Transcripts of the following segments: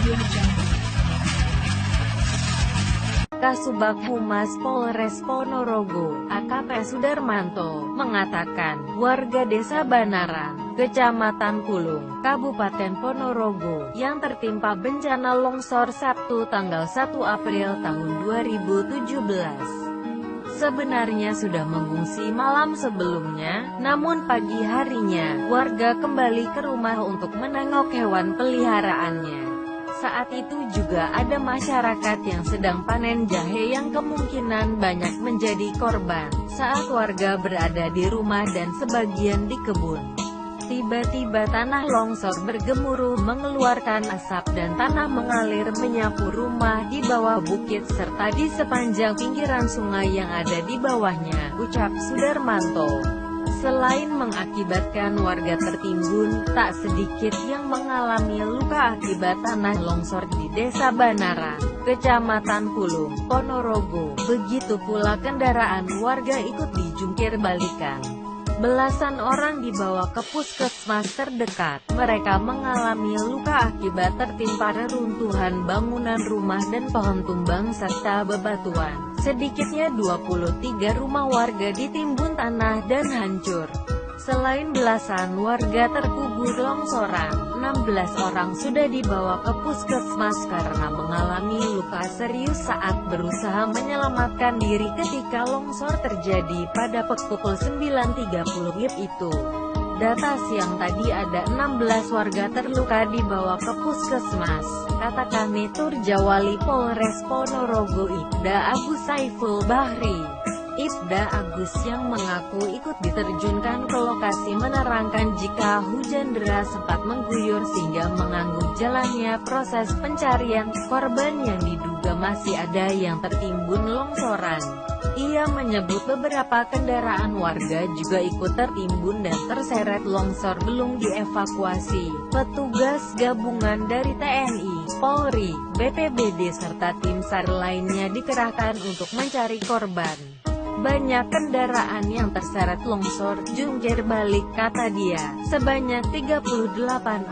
Audiojungle. Kasubag Humas Polres Ponorogo, AKP Sudarmanto, mengatakan, warga Desa Banaran, Kecamatan Pulung, Kabupaten Ponorogo, yang tertimpa bencana longsor Sabtu tanggal 1 April tahun 2017. Sebenarnya sudah mengungsi malam sebelumnya, namun pagi harinya, warga kembali ke rumah untuk menengok hewan peliharaannya. Saat itu juga ada masyarakat yang sedang panen jahe yang kemungkinan banyak menjadi korban, saat warga berada di rumah dan sebagian di kebun. Tiba-tiba tanah longsor bergemuruh mengeluarkan asap dan tanah mengalir menyapu rumah di bawah bukit serta di sepanjang pinggiran sungai yang ada di bawahnya, ucap Sudarmanto. Selain mengakibatkan warga tertimbun, tak sedikit yang mengalami luka akibat tanah longsor di Desa Banaran, Kecamatan Pulung, Ponorogo. Begitu pula kendaraan warga ikut dijungkir balikan. Belasan orang dibawa ke puskesmas terdekat. Mereka mengalami luka akibat tertimpa reruntuhan bangunan rumah dan pohon tumbang serta bebatuan. Sedikitnya 23 rumah warga ditimbun tanah dan hancur. Selain belasan warga terkubur longsoran, 16 orang sudah dibawa ke puskesmas karena mengalami luka serius saat berusaha menyelamatkan diri ketika longsor terjadi pada pukul 9.30 WIB itu. Data siang tadi ada 16 warga terluka dibawa ke puskesmas, kata Kanitur Jawali Polres Ponorogo Ibda Agus Saiful Bahri. Ibda Agus yang mengaku ikut diterjunkan ke lokasi menerangkan jika hujan deras sempat mengguyur sehingga mengganggu jalannya proses pencarian korban yang diduga masih ada yang tertimbun longsoran. Ia menyebut beberapa kendaraan warga juga ikut tertimbun dan terseret longsor belum dievakuasi. Petugas gabungan dari TNI, Polri, BPBD serta tim SAR lainnya dikerahkan untuk mencari korban. Banyak kendaraan yang terseret longsor jungkir balik, kata dia. Sebanyak 38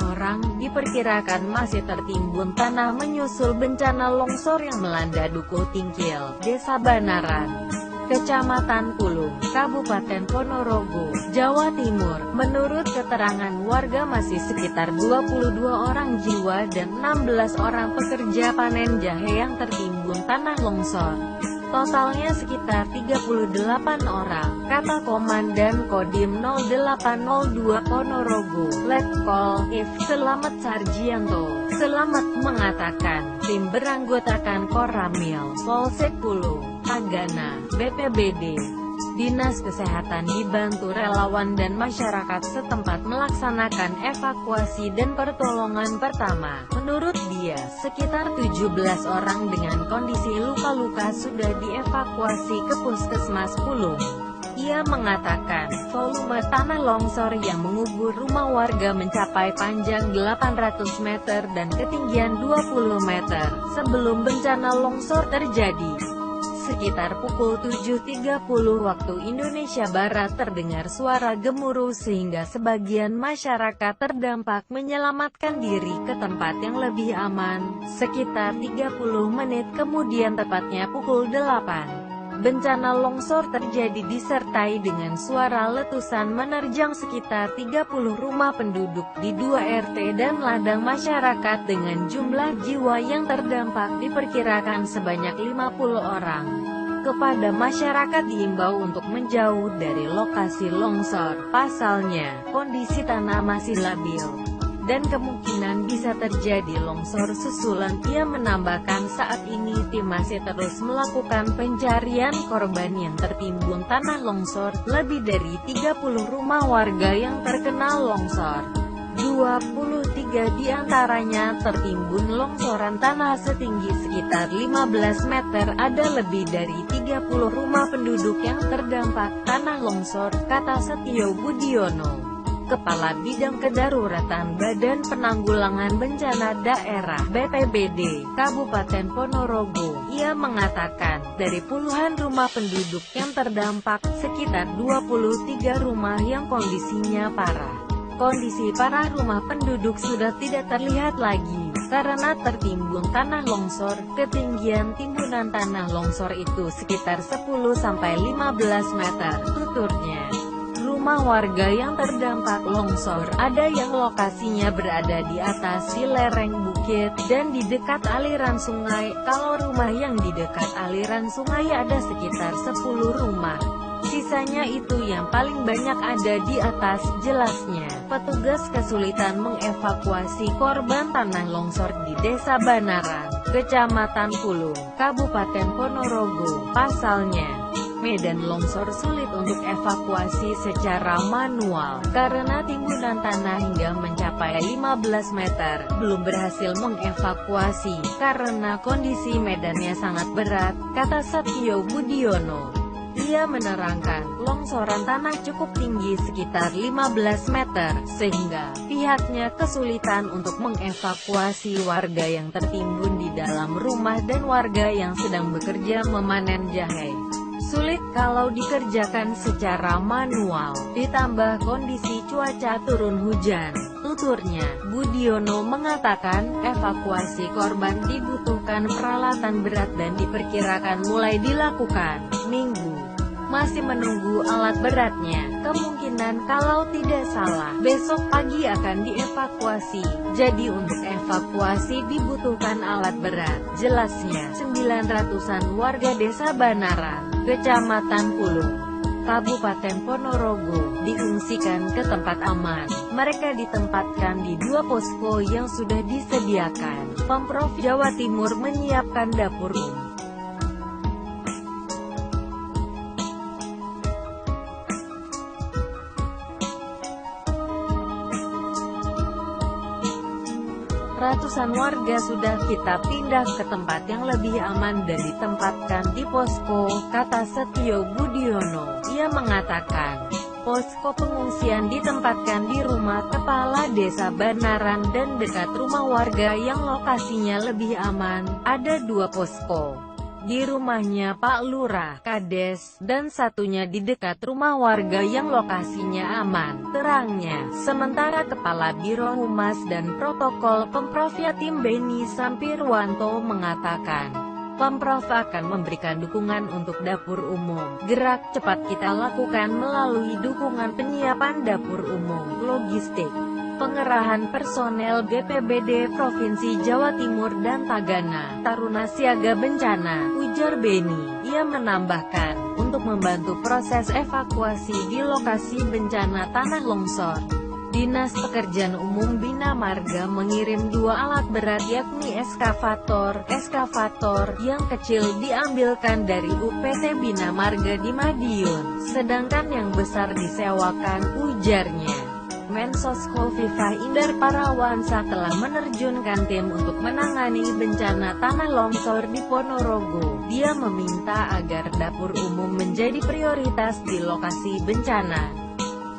orang diperkirakan masih tertimbun tanah menyusul bencana longsor yang melanda Dukuh Tingkil, Desa Banaran, Kecamatan Pulung, Kabupaten Ponorogo, Jawa Timur. Menurut keterangan warga masih sekitar 22 orang jiwa dan 16 orang pekerja panen jahe yang tertimbun tanah longsor. Totalnya sekitar 38 orang, kata Komandan Kodim 0802 Ponorogo, Letkol If Selamat Sarjianto. Selamat mengatakan, tim beranggotakan Koramil, Polsek Pulung, Tagana, BPBD, Dinas Kesehatan dibantu relawan dan masyarakat setempat melaksanakan evakuasi dan pertolongan pertama. Menurut dia, sekitar 17 orang dengan kondisi luka-luka sudah dievakuasi ke Puskesmas Pulung. Ia mengatakan, volume tanah longsor yang mengubur rumah warga mencapai panjang 800 meter dan ketinggian 20 meter. Sebelum bencana longsor terjadi, sekitar pukul 7.30 waktu Indonesia Barat terdengar suara gemuruh sehingga sebagian masyarakat terdampak menyelamatkan diri ke tempat yang lebih aman. Sekitar 30 menit kemudian, tepatnya pukul 8, bencana longsor terjadi disertai dengan suara letusan menerjang sekitar 30 rumah penduduk di 2 RT dan ladang masyarakat dengan jumlah jiwa yang terdampak diperkirakan sebanyak 50 orang. Kepada masyarakat diimbau untuk menjauh dari lokasi longsor. Pasalnya, kondisi tanah masih labil dan kemungkinan bisa terjadi longsor susulan. Ia menambahkan saat ini tim masih terus melakukan pencarian korban yang tertimbun tanah longsor. Lebih dari 30 rumah warga yang terkena longsor. 23 diantaranya tertimbun longsoran tanah setinggi sekitar 15 meter. Ada lebih dari 30 rumah penduduk yang terdampak tanah longsor, kata Setio Budiono, Kepala Bidang Kedaruratan Badan Penanggulangan Bencana Daerah (BPBD) Kabupaten Ponorogo. Ia mengatakan, dari puluhan rumah penduduk yang terdampak, sekitar 23 rumah yang kondisinya parah. Kondisi para rumah penduduk sudah tidak terlihat lagi, karena tertimbun tanah longsor. Ketinggian timbunan tanah longsor itu sekitar 10–15 meter, tuturnya. Rumah warga yang terdampak longsor, ada yang lokasinya berada di atas di lereng bukit, dan di dekat aliran sungai. Kalau rumah yang di dekat aliran sungai ada sekitar 10 rumah. Sisanya itu yang paling banyak ada di atas, jelasnya. Petugas kesulitan mengevakuasi korban tanah longsor di Desa Banaran, Kecamatan Pulung, Kabupaten Ponorogo. Pasalnya, medan longsor sulit untuk evakuasi secara manual, karena timbunan tanah hingga mencapai 15 meter, belum berhasil mengevakuasi, karena kondisi medannya sangat berat, kata Satyo Budiono. Ia menerangkan, longsoran tanah cukup tinggi sekitar 15 meter, sehingga pihaknya kesulitan untuk mengevakuasi warga yang tertimbun di dalam rumah dan warga yang sedang bekerja memanen jahe. Sulit kalau dikerjakan secara manual, ditambah kondisi cuaca turun hujan, tuturnya. Budiono mengatakan, evakuasi korban dibutuhkan peralatan berat dan diperkirakan mulai dilakukan Minggu. Masih menunggu alat beratnya, kemungkinan kalau tidak salah, besok pagi akan dievakuasi. Jadi untuk evakuasi dibutuhkan alat berat, jelasnya. 900-an warga Desa Banaran, Kecamatan Pulung, Kabupaten Ponorogo, diungsikan ke tempat aman. Mereka ditempatkan di 2 posko yang sudah disediakan. Pemprov Jawa Timur menyiapkan dapur umum. Ratusan warga sudah kita pindah ke tempat yang lebih aman dan ditempatkan di posko, kata Setio Budiono. Ia mengatakan, posko pengungsian ditempatkan di rumah kepala desa Banaran dan dekat rumah warga yang lokasinya lebih aman. Ada 2 posko di rumahnya Pak Lurah, Kades, dan satunya di dekat rumah warga yang lokasinya aman, terangnya. Sementara Kepala Biro Humas dan Protokol Pemprov Jatim Beni Sampirwanto mengatakan, Pemprov akan memberikan dukungan untuk dapur umum. Gerak cepat kita lakukan melalui dukungan penyiapan dapur umum, logistik, pengerahan personel BPBD Provinsi Jawa Timur dan Tagana, Taruna Siaga Bencana, ujar Beni. Ia menambahkan, untuk membantu proses evakuasi di lokasi bencana tanah longsor, Dinas Pekerjaan Umum Bina Marga mengirim 2 alat berat yakni eskavator yang kecil diambilkan dari UPT Bina Marga di Madiun, sedangkan yang besar disewakan, ujarnya. Mensos Khofifah Indar Parawansa telah menerjunkan tim untuk menangani bencana tanah longsor di Ponorogo. Dia meminta agar dapur umum menjadi prioritas di lokasi bencana.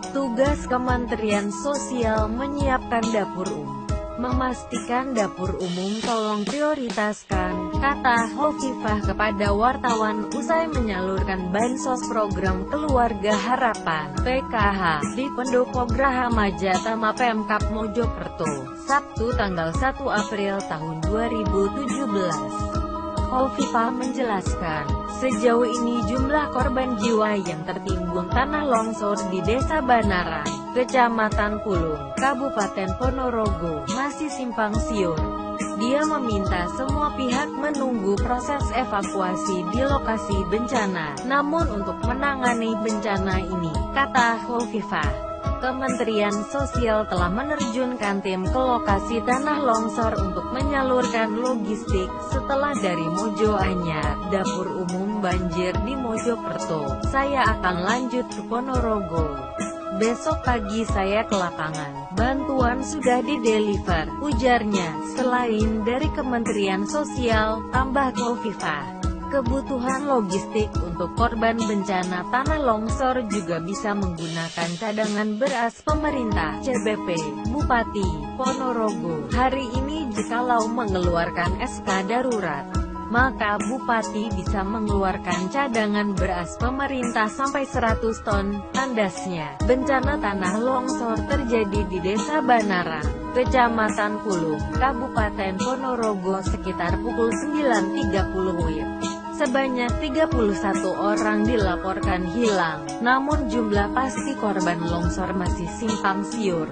Tugas Kementerian Sosial menyiapkan dapur umum. Memastikan dapur umum tolong prioritaskan, kata Khofifah kepada wartawan usai menyalurkan bansos program Keluarga Harapan (PKH) di Pendopo Graha Majatama Pemkab Mojokerto, Sabtu tanggal 1 April tahun 2017. Khofifah menjelaskan, sejauh ini jumlah korban jiwa yang tertimbun tanah longsor di Desa Banaran, Kecamatan Pulung, Kabupaten Ponorogo, masih simpang siur. Dia meminta semua pihak menunggu proses evakuasi di lokasi bencana. Namun untuk menangani bencana ini, kata Khofifah, Kementerian Sosial telah menerjunkan tim ke lokasi tanah longsor untuk menyalurkan logistik. Setelah dari Mojo Anyar, dapur umum banjir di Mojokerto, saya akan lanjut ke Ponorogo. Besok pagi saya ke lapangan. Bantuan sudah dideliver, ujarnya. Selain dari Kementerian Sosial, tambah Khofifah, kebutuhan logistik untuk korban bencana tanah longsor juga bisa menggunakan cadangan beras pemerintah. CBP Bupati Ponorogo hari ini jikalau mengeluarkan SK darurat maka Bupati bisa mengeluarkan cadangan beras pemerintah sampai 100 ton. Tandasnya, bencana tanah longsor terjadi di Desa Banara, Kecamatan Pulung, Kabupaten Ponorogo sekitar pukul 9.30 WIB. Sebanyak 31 orang dilaporkan hilang, namun jumlah pasti korban longsor masih simpang siur.